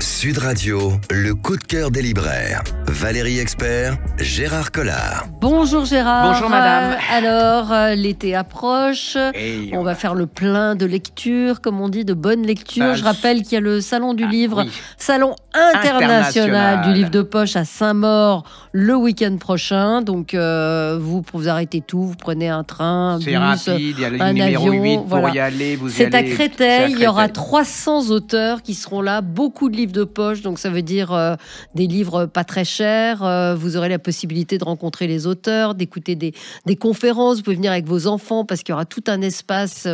Sud Radio, le coup de cœur des libraires. Valérie Expert, Gérard Collard. Bonjour Gérard. Bonjour madame. Alors, l'été approche. On va faire le plein de lecture, comme on dit, de bonnes lectures. Je rappelle qu'il y a le Salon du Livre, Salon international du livre de poche à Saint-Maur le week-end prochain. Donc, vous arrêtez tout, vous prenez un train, un bus, rapide, il y a un numéro avion. 8 pour y aller. C'est à Créteil. Il y aura 300 auteurs qui seront là, beaucoup de livres de poche, donc ça veut dire des livres pas très chers. Vous aurez la possibilité de rencontrer les auteurs, d'écouter des conférences. Vous pouvez venir avec vos enfants parce qu'il y aura tout un espace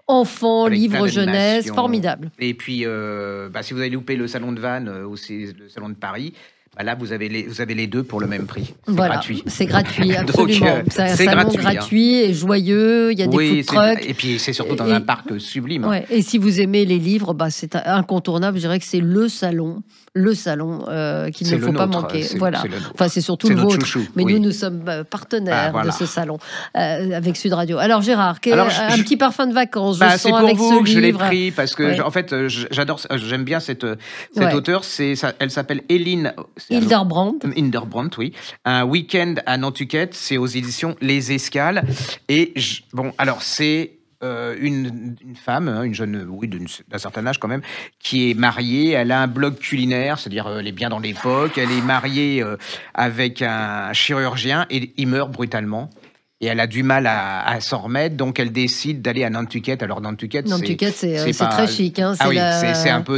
enfants, livres jeunesse, formidable. Et puis, si vous avez loupé le salon de Vannes ou le salon de Paris, là, vous avez les deux pour le même prix. C'est gratuit. C'est gratuit, absolument. Donc, c'est un salon gratuit et joyeux. Il y a des food trucks. Et puis, c'est surtout dans un parc sublime. Ouais, et si vous aimez les livres, c'est incontournable. Je dirais que c'est le salon qu'il ne faut pas manquer. Voilà. C'est surtout le vôtre. Chouchou, mais nous sommes partenaires de ce salon avec Sud Radio. Alors Gérard, un petit parfum de vacances. C'est pour vous que je l'ai pris parce que en fait, j'aime bien cette auteure. Elle s'appelle Hélène Hildebrand, oui. Un week-end à Nantucket, c'est aux éditions Les Escales. Et c'est une femme, une jeune, d'un certain âge quand même, qui est mariée. Elle a un blog culinaire, c'est-à-dire elle est bien dans l'époque. Elle est mariée avec un chirurgien et il meurt brutalement. Et elle a du mal à s'en remettre, donc elle décide d'aller à Nantucket. Alors Nantucket, c'est très chic. Hein, c'est un peu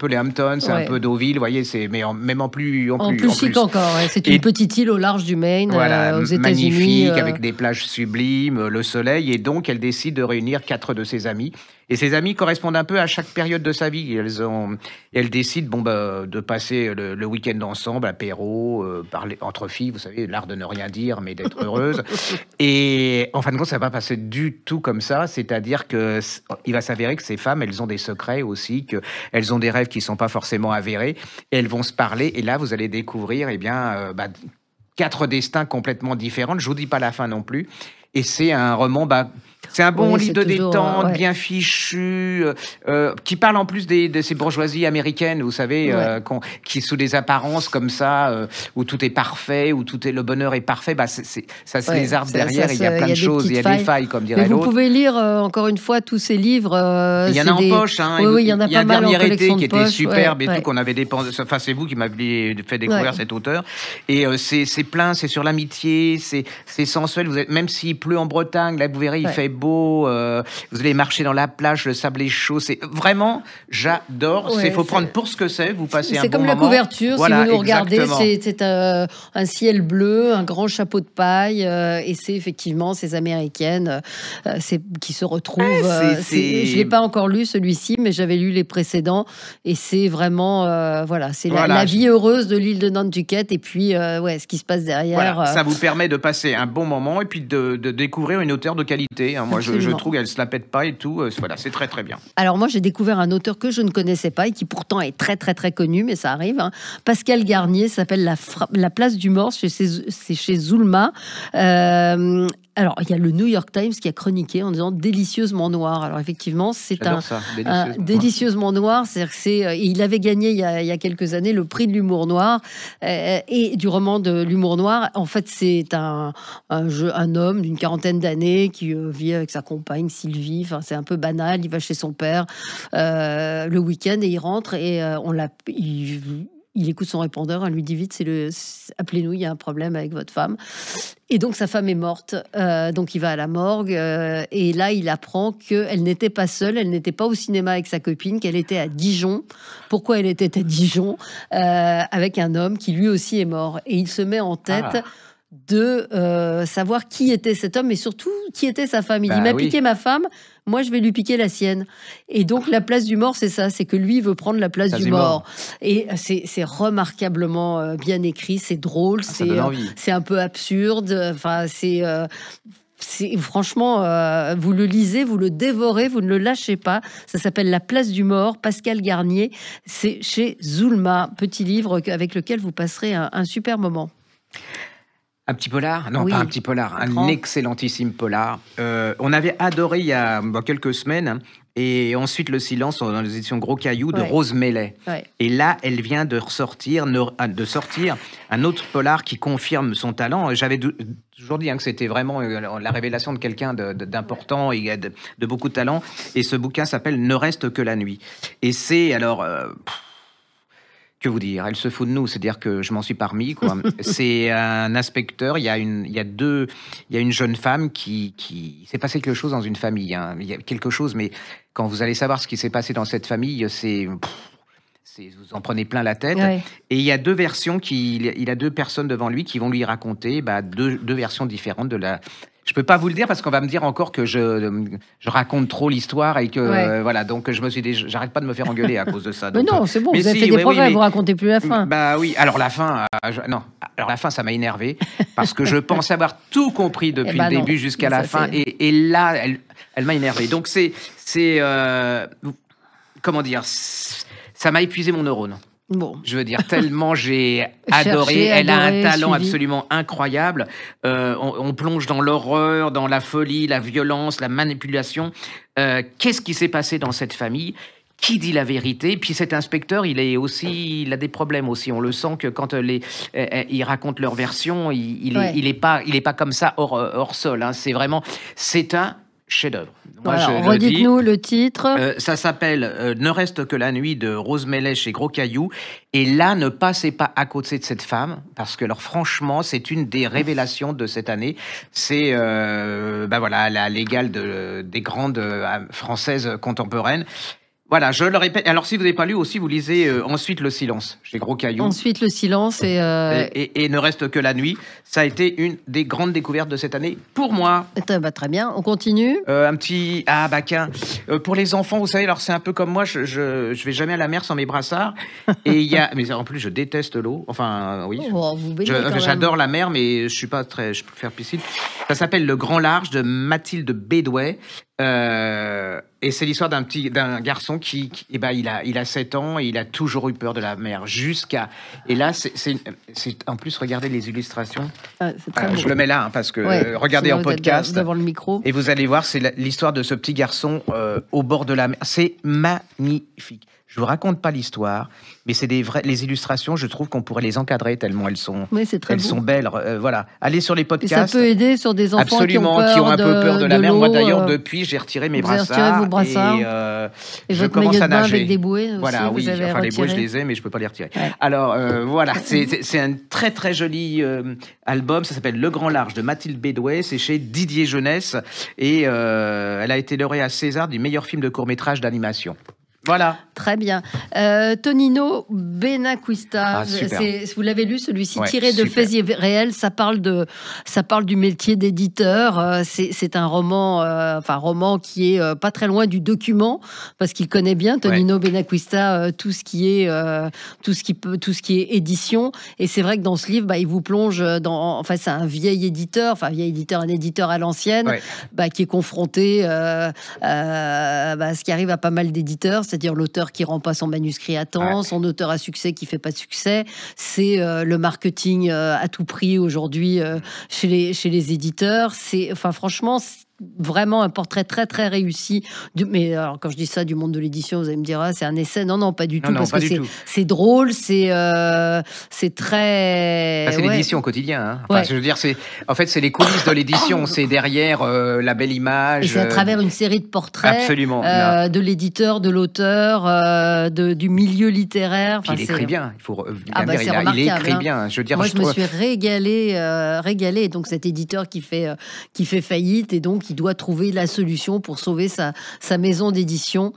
les Hamptons, c'est un peu Deauville, vous voyez, même en plus chic encore. Ouais. C'est une petite île au large du Maine, aux États-Unis. Magnifique, avec des plages sublimes, le soleil. Et donc elle décide de réunir 4 de ses amis. Et ses amis correspondent un peu à chaque période de sa vie. Elles décident de passer le week-end ensemble, apéro, parler entre filles, vous savez, l'art de ne rien dire, mais d'être heureuse. Et en fin de compte, ça ne va pas passer du tout comme ça. C'est-à-dire qu'il va s'avérer que ces femmes, elles ont des secrets aussi, qu'elles ont des rêves qui ne sont pas forcément avérés. Et elles vont se parler. Et là, vous allez découvrir 4 destins complètement différents. Je ne vous dis pas la fin non plus. Et c'est un roman... c'est un bon livre de détente, bien fichu, qui parle en plus de ces bourgeoisies américaines, vous savez, qui sous des apparences comme ça, où tout est parfait, où le bonheur est parfait, ça se lézarde derrière, il y a plein de choses, il y a des failles, comme dirait l'autre. Vous pouvez lire, encore une fois, tous ces livres. Il y en a en poche, hein. Il y en a pas mal en collection de poche. Il y a un dernier été qui était superbe et tout, qu'on avait dépensé. Enfin, c'est vous qui m'avez fait découvrir cet auteur. Et c'est plein, c'est sur l'amitié, c'est sensuel. Même s'il pleut en Bretagne, là, vous verrez, il fait beau, vous allez marcher dans la plage, le sable est chaud, c'est vraiment, j'adore. Il faut prendre pour ce que c'est, vous passez un bon moment. C'est comme la couverture, si vous nous regardez, c'est un ciel bleu, un grand chapeau de paille, et c'est effectivement ces Américaines qui se retrouvent. Je ne l'ai pas encore lu celui-ci, mais j'avais lu les précédents, et c'est vraiment, c'est la vie heureuse de l'île de Nantucket, et puis ce qui se passe derrière. Ça vous permet de passer un bon moment, et puis de découvrir une auteure de qualité. Hein. Moi, je trouve qu'elle ne se la pète pas et tout. C'est très, très bien. Alors, moi, j'ai découvert un auteur que je ne connaissais pas et qui pourtant est très, très, très connu, mais ça arrive. Hein. Pascal Garnier, s'appelle La Place du Mort, c'est chez Zulma. Alors, il y a le New York Times qui a chroniqué en disant délicieusement noir. Alors, effectivement, c'est délicieusement noir. C'est-à-dire il avait gagné il y a quelques années le prix de l'humour noir et du roman de l'humour noir. En fait, c'est un homme d'une quarantaine d'années qui vit avec sa compagne Sylvie. Enfin, c'est un peu banal. Il va chez son père le week-end et il rentre et il écoute son répondeur, elle lui dit vite, appelez-nous, il y a un problème avec votre femme. Et donc sa femme est morte, donc il va à la morgue et là il apprend qu'elle n'était pas seule, elle n'était pas au cinéma avec sa copine, qu'elle était à Dijon. Pourquoi elle était à Dijon avec un homme qui lui aussi est mort. Et il se met en tête de savoir qui était cet homme et surtout qui était sa femme. Il dit, m'a piqué ma femme, moi je vais lui piquer la sienne. Et donc la place du mort, c'est ça, c'est que lui veut prendre la place du mort. Et c'est remarquablement bien écrit, c'est drôle, c'est un peu absurde, enfin franchement, vous le lisez, vous le dévorez, vous ne le lâchez pas. Ça s'appelle La Place du Mort, Pascal Garnier. C'est chez Zulma, petit livre avec lequel vous passerez un super moment. Un petit polar? Non, Oui. pas un petit polar, un Comprends. excellentissime polar. On avait adoré il y a quelques semaines, hein, et ensuite Le Silence dans les éditions Gros Caillou de Ouais. Rose Mellet. Ouais. Et là, elle vient de sortir un autre polar qui confirme son talent. J'avais toujours dit, hein, que c'était vraiment la révélation de quelqu'un d'important et de beaucoup de talent. Et ce bouquin s'appelle Ne reste que la nuit. Et c'est alors... que vous dire? Elle se fout de nous, c'est-à-dire que je m'en suis pas remis, quoi. C'est un inspecteur. Il y a une jeune femme qui s'est passé quelque chose dans une famille, hein. Il y a quelque chose, mais quand vous allez savoir ce qui s'est passé dans cette famille, vous en prenez plein la tête. Ouais. Et il y a deux versions il a deux personnes devant lui qui vont lui raconter deux versions différentes de la. Je peux pas vous le dire parce qu'on va me dire encore que je raconte trop l'histoire et que Ouais. voilà, donc je me suis dit j'arrête pas de me faire engueuler à cause de ça. Mais Donc, non, c'est bon, mais vous avez si, fait des oui, progrès, oui, vous racontez plus la fin. bah oui, alors la fin, non, alors la fin, ça m'a énervé parce que je pensais avoir tout compris depuis Eh ben le non. début jusqu'à Ça, la fin, c'est- et là, elle m'a énervé. Donc comment dire, ça m'a épuisé mon neurone. Bon. Je veux dire, tellement j'ai Cherché, adoré. Elle a adoré, un talent suivi. absolument incroyable. On plonge dans l'horreur, dans la folie, la violence, la manipulation. Qu'est-ce qui s'est passé dans cette famille? Qui dit la vérité? Puis cet inspecteur, il a des problèmes aussi. On le sent que quand ils racontent leur version, il est pas comme ça hors sol, hein. C'est un chef-d'œuvre. Moi, Alors, je le dis. redites-nous le titre. Ça s'appelle Ne reste que la nuit de Rose Mellet chez Gros Caillou. Et là, ne passez pas à côté de cette femme, parce que, alors, franchement, c'est une des révélations de cette année. C'est voilà, la légale des grandes françaises contemporaines. Voilà, je le répète. Alors, si vous n'avez pas lu aussi, vous lisez ensuite Le Silence chez Gros Caillou. Ensuite, le silence Et Ne reste que la nuit. Ça a été une des grandes découvertes de cette année pour moi. Très bien, on continue. Un petit pour les enfants, vous savez, alors c'est un peu comme moi, je vais jamais à la mer sans mes brassards. Et mais en plus je déteste l'eau. Enfin oui. Oh, vous baignez quand même. J'adore la mer, mais je peux faire piscine. Ça s'appelle Le Grand Large de Mathilde Bédouet. Et c'est l'histoire d'un garçon qui il a 7 ans et il a toujours eu peur de la mer et là c'est en plus, regardez les illustrations. Ah, c'est très beau. Je le mets là, hein, parce que Ouais, regardez sinon en vous êtes podcast devant le micro. et vous allez voir, c'est l'histoire de ce petit garçon au bord de la mer. C'est magnifique. Je vous raconte pas l'histoire, mais c'est les illustrations. Je trouve qu'on pourrait les encadrer tellement elles sont belles. Voilà, allez sur les Et podcasts. ça peut aider sur des enfants Absolument, qui ont un peu peur de la mer. l'eau, Moi d'ailleurs, depuis, j'ai retiré mes vous avez brassards. retiré vos brassards. Et Et je votre commence maillot à de bain nager. avec des bouées aussi, Voilà, vous oui. avez Enfin, les bouées, je retiré. les ai, mais je peux pas les retirer. Ouais. Alors voilà, c'est un très très joli album. Ça s'appelle Le Grand Large de Mathilde Bédouet. C'est chez Didier Jeunesse et elle a été lauréée à César du meilleur film de court-métrage d'animation. Voilà. Très bien. Tonino Benacquista, Ah, super. vous l'avez lu, celui-ci, Ouais, tiré de super. faits réels. Ça parle du métier d'éditeur. C'est un roman qui est pas très loin du document, parce qu'il connaît bien, Tonino Benacquista, tout ce qui est édition. Et c'est vrai que dans ce livre, il vous plonge c'est un vieil éditeur, un éditeur à l'ancienne, qui est confronté à ce qui arrive à pas mal d'éditeurs, c'est-à-dire l'auteur qui rend pas son manuscrit à temps, son auteur à succès qui fait pas de succès. C'est le marketing à tout prix aujourd'hui chez les éditeurs. Franchement, c'est vraiment un portrait très très réussi. Mais alors, quand je dis ça du monde de l'édition, vous allez me dire c'est un essai. Non, pas du tout, parce que c'est drôle, c'est très. C'est l'édition au quotidien. Hein. Je veux dire, c'est les coulisses de l'édition. C'est derrière la belle image. Et c'est à travers une série de portraits. Absolument. De l'éditeur, de l'auteur, du milieu littéraire. Puis il écrit bien. Il faut bien dire, il écrit bien. Je veux dire, moi, je me suis régalée. Donc cet éditeur qui fait faillite, et donc il doit trouver la solution pour sauver sa maison d'édition.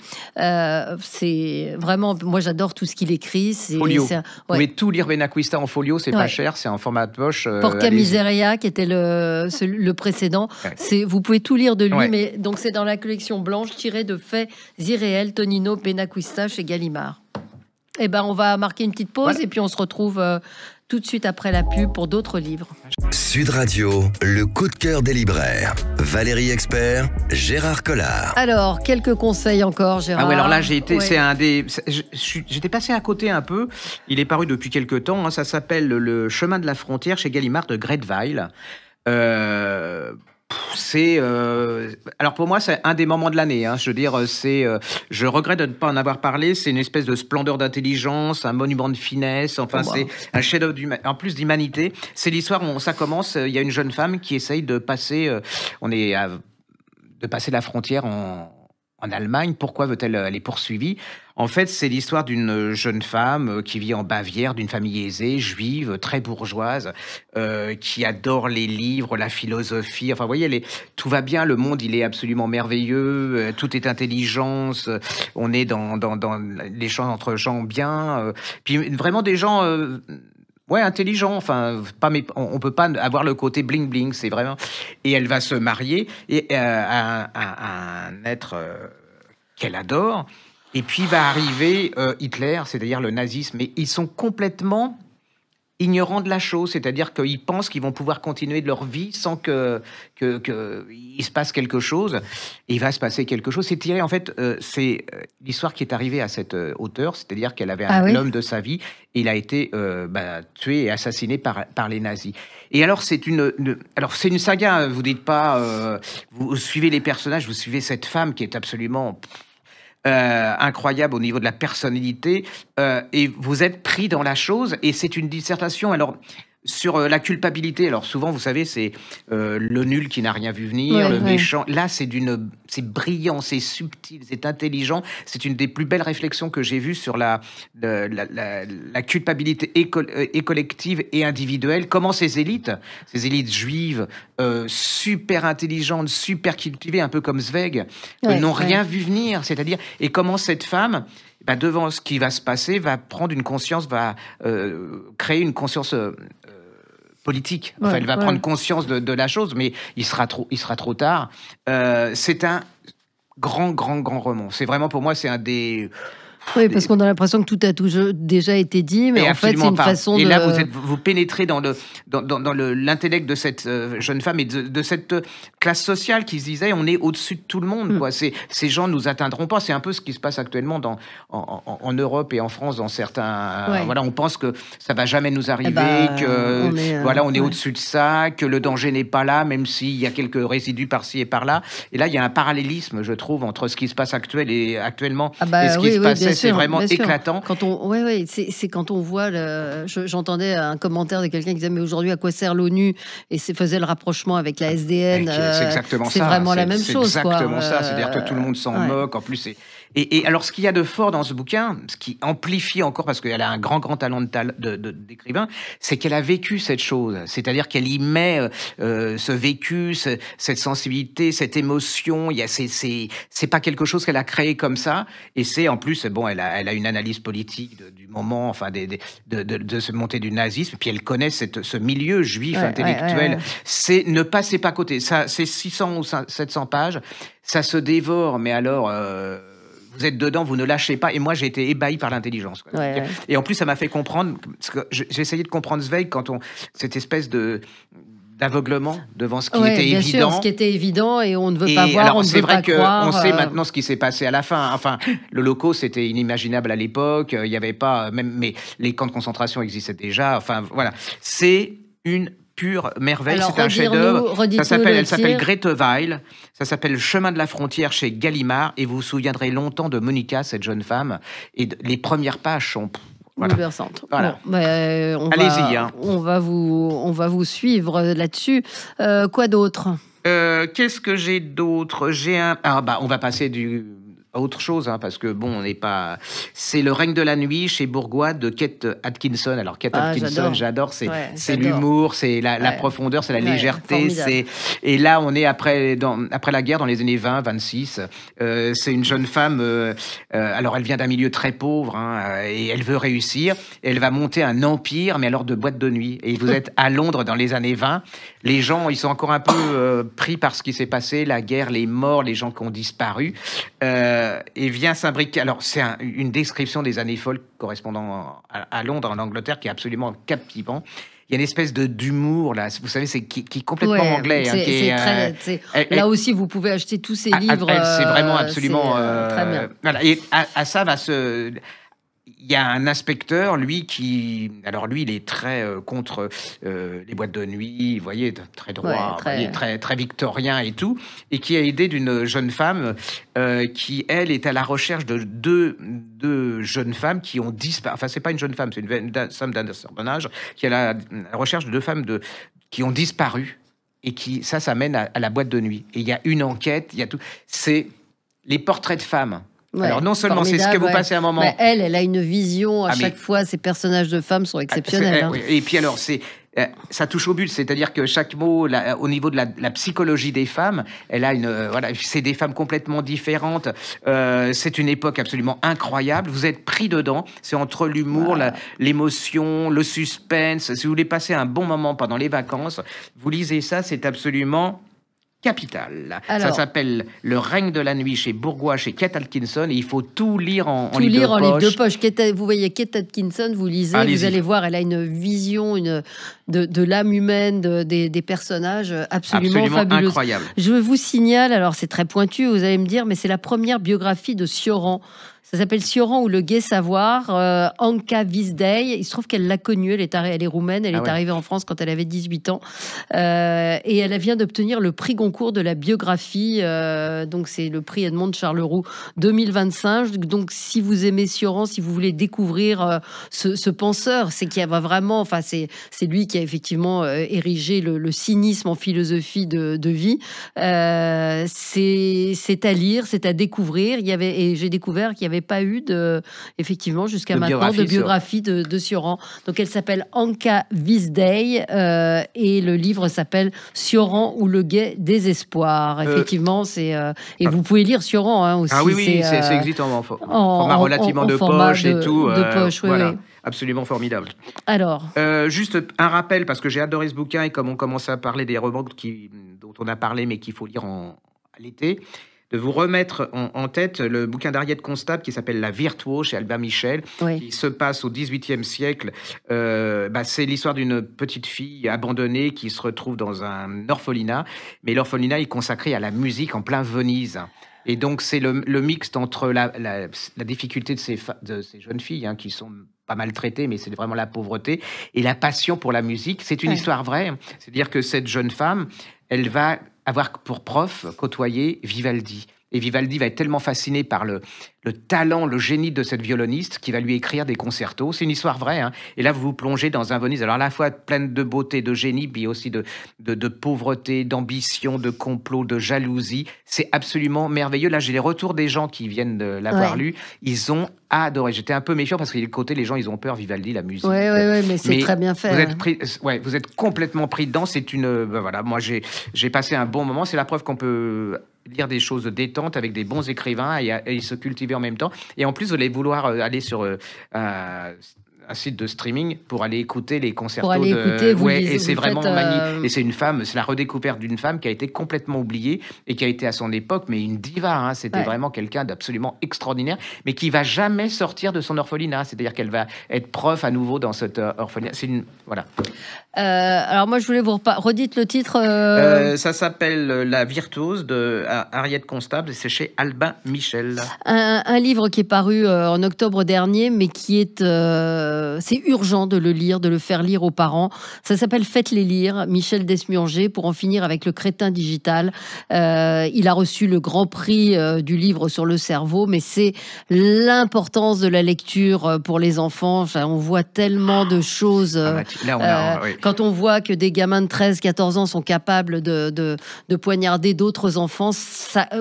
C'est vraiment, moi j'adore tout ce qu'il écrit. Folio. Vous pouvez tout lire Benacquista en folio, c'est pas cher, c'est en format de poche. Porca Miseria, qui était le précédent. Vous pouvez tout lire de lui, mais donc c'est dans la collection blanche tirée de faits irréels, Tonino Benacquista chez Gallimard. Eh ben, on va marquer une petite pause Voilà. et puis on se retrouve tout de suite après la pub pour d'autres livres. Sud Radio, le coup de cœur des libraires. Valérie Expert, Gérard Collard. Alors, quelques conseils encore, Gérard. Ah ouais, alors là, j'ai été, Ouais. c'est un des, j'étais passé à côté un peu. Il est paru depuis quelques temps. Ça s'appelle Le chemin de la frontière chez Gallimard de Greteweil. Alors pour moi, c'est un des moments de l'année. Je veux dire, je regrette de ne pas en avoir parlé. C'est une espèce de splendeur d'intelligence, un monument de finesse. Enfin, c'est un chef-d'œuvre en plus d'humanité. C'est l'histoire où ça commence. Il y a une jeune femme qui essaye de passer. De passer la frontière en Allemagne. Pourquoi veut-elle aller poursuivie? En fait, c'est l'histoire d'une jeune femme qui vit en Bavière, d'une famille aisée, juive, très bourgeoise, qui adore les livres, la philosophie. Enfin, vous voyez, tout va bien, le monde, il est absolument merveilleux, tout est intelligence, on est dans l'échange entre gens bien. Puis vraiment des gens... ouais, intelligent. Enfin, on peut pas avoir le côté bling bling. C'est vraiment. Et elle va se marier à un être qu'elle adore. Et puis va arriver Hitler, c'est-à-dire le nazisme. Et ils sont complètement ignorants de la chose, c'est-à-dire qu'ils pensent qu'ils vont pouvoir continuer de leur vie sans que il se passe quelque chose. Et il va se passer quelque chose. C'est tiré, en fait, c'est l'histoire qui est arrivée à cette auteure, c'est-à-dire qu'elle avait l'homme de sa vie, et il a été tué et assassiné par les nazis. Et alors, c'est une saga, vous dites pas, vous suivez les personnages, vous suivez cette femme qui est absolument... incroyable au niveau de la personnalité, et vous êtes pris dans la chose, et c'est une dissertation alors sur la culpabilité. Alors souvent, vous savez, c'est le nul qui n'a rien vu venir, le méchant. Là, c'est brillant, c'est subtil, c'est intelligent. C'est une des plus belles réflexions que j'ai vues sur la culpabilité et collective et individuelle. Comment ces élites juives super intelligentes, super cultivées, un peu comme Zweig, n'ont rien vu venir. C'est-à-dire, et comment cette femme, devant ce qui va se passer, va prendre une conscience, va créer une conscience politique. Enfin, elle va prendre conscience de la chose, mais il sera trop tard. C'est un grand roman. C'est vraiment, pour moi, c'est un des... Oui, parce qu'on a l'impression que tout a déjà été dit, mais en fait, c'est une façon de... Et là, vous pénétrez dans l'intellect de cette jeune femme et de cette classe sociale qui se disait, on est au-dessus de tout le monde, quoi. Ces gens nous atteindront pas. C'est un peu ce qui se passe actuellement en Europe et en France, dans certains... Voilà, on pense que ça va jamais nous arriver, on est au-dessus de ça, que le danger n'est pas là, même s'il y a quelques résidus par-ci et par-là. Et là, il y a un parallélisme, je trouve, entre ce qui se passe actuellement et ce qui se passait. C'est vraiment éclatant. C'est quand on voit... J'entendais un commentaire de quelqu'un qui disait, mais aujourd'hui, à quoi sert l'ONU? Et faisait le rapprochement avec la SDN. C'est exactement ça. C'est vraiment la même chose. C'est exactement ça. C'est-à-dire que tout le monde s'en moque. En plus, et alors, ce qu'il y a de fort dans ce bouquin, ce qui amplifie encore, parce qu'elle a un grand talent d'écrivain, c'est qu'elle a vécu cette chose. C'est-à-dire qu'elle y met ce vécu, cette sensibilité, cette émotion. C'est pas quelque chose qu'elle a créé comme ça. Et c'est en plus, elle a une analyse politique du moment, enfin, de se monter du nazisme. Puis elle connaît ce milieu juif intellectuel. Ne passez pas à côté. Ça, c'est 600 ou 700 pages. Ça se dévore, mais alors... vous êtes dedans, vous ne lâchez pas. Et moi, j'ai été ébahi par l'intelligence. Et en plus, ça m'a fait comprendre, parce que j'ai essayé de comprendre Zweig cette espèce d'aveuglement devant ce qui était évident. Bien sûr, ce qui était évident, et on ne veut pas voir, on ne veut pas croire. C'est vrai qu'on sait maintenant ce qui s'est passé à la fin. Enfin, l'Holocauste, c'était inimaginable à l'époque. Il n'y avait pas... mais les camps de concentration existaient déjà. Enfin, voilà. C'est une pure merveille. Alors, c'est un chef-d'œuvre. Elle s'appelle Greteweil. Ça s'appelle Le chemin de la frontière chez Gallimard. Et vous vous souviendrez longtemps de Monica, cette jeune femme. Et les premières pages sont... bouleversante. Voilà. Bon, allez-y. On va vous suivre là-dessus. Quoi d'autre? Qu'est-ce que j'ai d'autre? On va passer à autre chose, parce que on n'est pas... C'est Le règne de la nuit chez Bourgois de Kate Atkinson. Alors Kate Atkinson, j'adore. C'est l'humour, c'est la profondeur, c'est la légèreté. Et là, on est après la guerre, dans les années 20, 26. C'est une jeune femme. Alors, elle vient d'un milieu très pauvre, et elle veut réussir. Et elle va monter un empire, mais alors de boîte de nuit. Et vous êtes à Londres dans les années 20. Les gens, ils sont encore un peu pris par ce qui s'est passé, la guerre, les morts, les gens qui ont disparu. et vient s'imbriquer. Alors, c'est une description des années folles correspondant à Londres, en Angleterre, qui est absolument captivant. Il y a une espèce d'humour, là, vous savez, qui est complètement anglais. Là aussi, vous pouvez acheter tous ces livres. C'est vraiment absolument... très bien. Voilà, et à ça va se... Il y a un inspecteur, lui, alors lui, il est très contre les boîtes de nuit, vous voyez, très droit, très victorien et tout, et qui a aidé d'une jeune femme qui, elle, est à la recherche de deux jeunes femmes qui ont disparu. Enfin, c'est pas une jeune femme, c'est une femme d'un certain âge, qui est à la recherche de deux femmes qui ont disparu, et ça mène à la boîte de nuit. Et il y a une enquête, il y a tout. C'est les portraits de femmes. Ouais, alors non seulement c'est ce que vous passez un moment... Mais elle a une vision à chaque fois, ces personnages de femmes sont exceptionnels. Et puis alors, ça touche au but, c'est-à-dire que chaque mot, au niveau de la psychologie des femmes, elle a c'est des femmes complètement différentes. C'est une époque absolument incroyable. Vous êtes pris dedans. C'est entre l'humour, l'émotion, le suspense. Si vous voulez passer un bon moment pendant les vacances, vous lisez ça, c'est absolument... capital. Alors, ça s'appelle Le règne de la nuit chez Bourgois, chez Kate Atkinson, et il faut tout lire en livre de poche. Vous voyez Kate Atkinson, vous lisez, vous allez voir, elle a une vision de l'âme humaine, des personnages absolument fabuleuse. Incroyable. Je vous signale, alors c'est très pointu, vous allez me dire, mais c'est la première biographie de Sioran. Ça s'appelle Sioran ou le gai savoir, Anka Visdei. Il se trouve qu'elle l'a connue, elle est roumaine, elle est arrivée en France quand elle avait 18 ans. Et elle vient d'obtenir le prix Goncourt de la biographie. Donc c'est le prix Edmond Charleroux 2025. Donc si vous aimez Sioran, si vous voulez découvrir ce penseur, c'est qu'il y a vraiment... Enfin, c'est lui qui a effectivement érigé le cynisme en philosophie de vie. C'est à lire, c'est à découvrir. Et j'ai découvert qu'il y avait pas eu effectivement jusqu'à maintenant de biographie de Sioran. Donc elle s'appelle Anka Visdei et le livre s'appelle Sioran ou le gai désespoir. Effectivement, c'est et vous pouvez lire Sioran aussi. Ah oui, c'est existe en format relativement de poche et tout. De poche, oui. Absolument formidable. Alors, juste un rappel, parce que j'ai adoré ce bouquin, et comme on commence à parler des romans dont on a parlé, mais qu'il faut lire à l'été, de vous remettre en tête le bouquin d'Ariette Constable qui s'appelle La Virtuose chez Albin Michel, qui se passe au XVIIIe siècle. C'est l'histoire d'une petite fille abandonnée qui se retrouve dans un orphelinat, mais l'orphelinat est consacré à la musique en plein Venise. Et donc, c'est le mixte entre la difficulté de ces jeunes filles, qui sont pas maltraitées, mais c'est vraiment la pauvreté, et la passion pour la musique. C'est une histoire vraie. C'est-à-dire que cette jeune femme, elle va avoir pour prof côtoyer Vivaldi. Et Vivaldi va être tellement fasciné par le talent, le génie de cette violoniste qui va lui écrire des concertos. C'est une histoire vraie. Et là, vous vous plongez dans un Venise, alors à la fois pleine de beauté, de génie, puis aussi de pauvreté, d'ambition, de complot, de jalousie. C'est absolument merveilleux. Là, j'ai les retours des gens qui viennent de l'avoir lu. Ils ont adoré. J'étais un peu méfiant parce que du côté, les gens, ils ont peur. Vivaldi, la musique. Oui, mais c'est très bien fait. Vous êtes complètement pris dedans. C'est moi, j'ai passé un bon moment. C'est la preuve qu'on peut lire des choses de détente avec des bons écrivains et se cultiver en même temps. Et en plus, vous allez vouloir aller sur un site de streaming pour aller écouter les concertos. Pour aller écouter, et c'est vraiment magnifique. Et c'est une femme, c'est la redécouverte d'une femme qui a été complètement oubliée et qui a été à son époque, mais une diva. C'était vraiment quelqu'un d'absolument extraordinaire, mais qui va jamais sortir de son orphelinat. C'est-à-dire qu'elle va être prof à nouveau dans cet orphelinat. Voilà. Alors moi, je voulais vous redites le titre. Ça s'appelle La Virtuose de Ariette Constable et c'est chez Albin Michel. Un livre qui est paru en octobre dernier, mais qui est c'est urgent de le lire, de le faire lire aux parents. Ça s'appelle Faites-les lire, Michel Desmurger, pour en finir avec le crétin digital. Il a reçu le grand prix du livre sur le cerveau, mais c'est l'importance de la lecture pour les enfants. Enfin, on voit tellement de choses. Quand on voit que des gamins de 13-14 ans sont capables de poignarder d'autres enfants,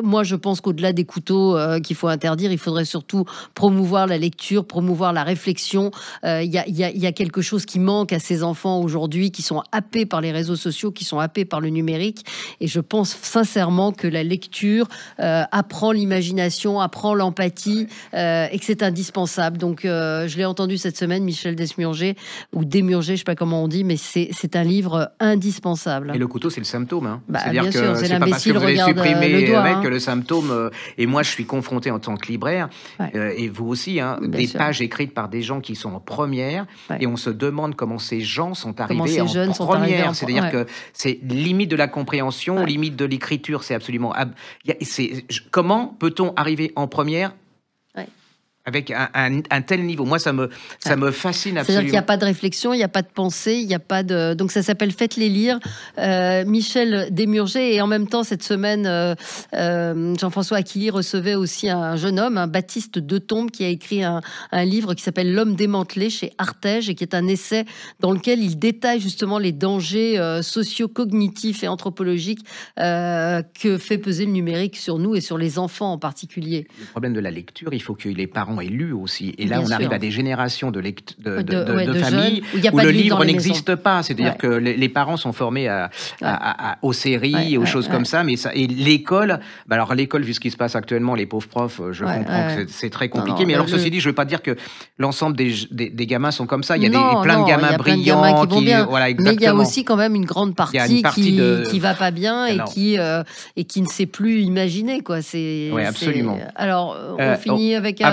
moi je pense qu'au-delà des couteaux qu'il faut interdire, il faudrait surtout promouvoir la lecture, promouvoir la réflexion, y a quelque chose qui manque à ces enfants aujourd'hui, qui sont happés par les réseaux sociaux, qui sont happés par le numérique. Et je pense sincèrement que la lecture apprend l'imagination, apprend l'empathie, et que c'est indispensable. Donc, je l'ai entendu cette semaine, Michel Desmurger, ou Desmurger, je ne sais pas comment on dit, mais c'est un livre indispensable. Et le couteau, c'est le symptôme. Hein. Bah, c'est-à-dire bien que sûr, c'est pas parce que l'imbécile vous avez regarde supprimé le doigt, avec hein. le symptôme. Et moi, je suis confronté en tant que libraire, et vous aussi, hein, des pages écrites par des gens qui sont en première, et on se demande comment ces gens sont arrivés en première. C'est-à-dire que c'est limite de la compréhension, limite de l'écriture. C'est absolument. Comment peut-on arriver en première avec un tel niveau? Moi, ça me fascine absolument. C'est-à-dire qu'il n'y a pas de réflexion, il n'y a pas de pensée, il n'y a pas de... Donc ça s'appelle Faites-les lire. Michel Desmurger, et en même temps, cette semaine, Jean-François Aquili recevait aussi un jeune homme, un Baptiste Detombe, qui a écrit un livre qui s'appelle L'homme démantelé chez Artege, et qui est un essai dans lequel il détaille justement les dangers socio-cognitifs et anthropologiques que fait peser le numérique sur nous et sur les enfants en particulier. Le problème de la lecture, il faut que les parents aient lu aussi. Et là, on arrive à des générations de familles où le livre n'existe pas. C'est-à-dire que les parents sont formés aux séries, aux choses comme ça. Et l'école, alors l'école, vu ce qui se passe actuellement, les pauvres profs, je comprends que c'est très compliqué. Mais alors, ceci dit, je ne veux pas dire que l'ensemble des gamins sont comme ça. Il y a plein de gamins brillants qui vont bien. Voilà, mais il y a aussi quand même une grande partie qui va pas bien et qui ne sait plus imaginer, quoi. Oui, absolument. Alors, on finit avec un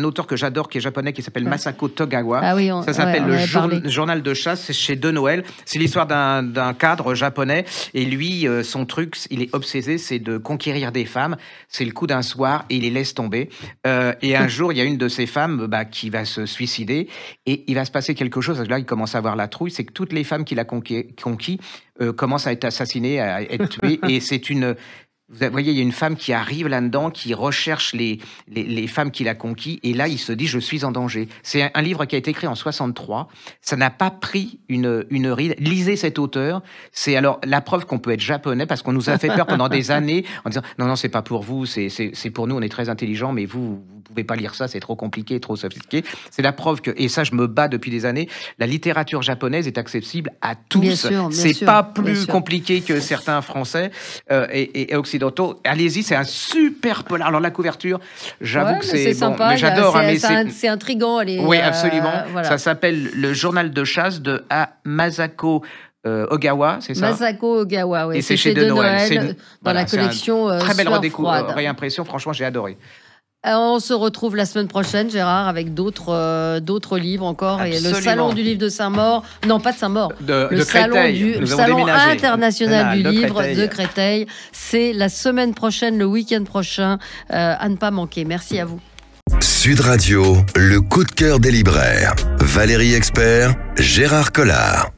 auteur que j'adore, qui est japonais, qui s'appelle Masako Togawa. Ah oui, ça s'appelle le Journal de chasse, c'est chez De Noël. C'est l'histoire d'un cadre japonais, et lui, son truc, il est obsédé, c'est de conquérir des femmes. C'est le coup d'un soir, et il les laisse tomber. Et un jour, il y a une de ces femmes qui va se suicider, et il va se passer quelque chose. Là, il commence à avoir la trouille, c'est que toutes les femmes qu'il a conquis commencent à être assassinées, à être tuées, et c'est une... Vous voyez, il y a une femme qui arrive là-dedans, qui recherche les femmes qu'il a conquis, et là, il se dit « je suis en danger ». C'est un livre qui a été écrit en 63, ça n'a pas pris une ride. Lisez cet auteur, c'est alors la preuve qu'on peut être japonais, parce qu'on nous a fait peur pendant des années, en disant « non, c'est pas pour vous, c'est pour nous, on est très intelligents, mais vous pouvez pas lire ça, c'est trop compliqué, trop sophistiqué ». C'est la preuve que, et ça je me bats depuis des années, la littérature japonaise est accessible à tous. Bien sûr, c'est pas plus compliqué que certains français et occidentaux. Allez-y, c'est un super polar. Alors la couverture, j'avoue que c'est sympa. Mais j'adore. C'est intriguant. Oui, absolument. Voilà. Ça s'appelle Le Journal de chasse de Masako Ogawa, c'est ça? Masako Ogawa, oui. Et c'est chez De Noël. Dans la collection très belle réimpression. Franchement, j'ai adoré. On se retrouve la semaine prochaine, Gérard, avec d'autres livres encore. Absolument. Et le Salon du livre de Saint-Maur. Non, pas de Saint-Maur. Le Salon international du livre de Créteil. C'est la semaine prochaine, le week-end prochain. À ne pas manquer. Merci à vous. Sud Radio, le coup de cœur des libraires. Valérie Expert, Gérard Collard.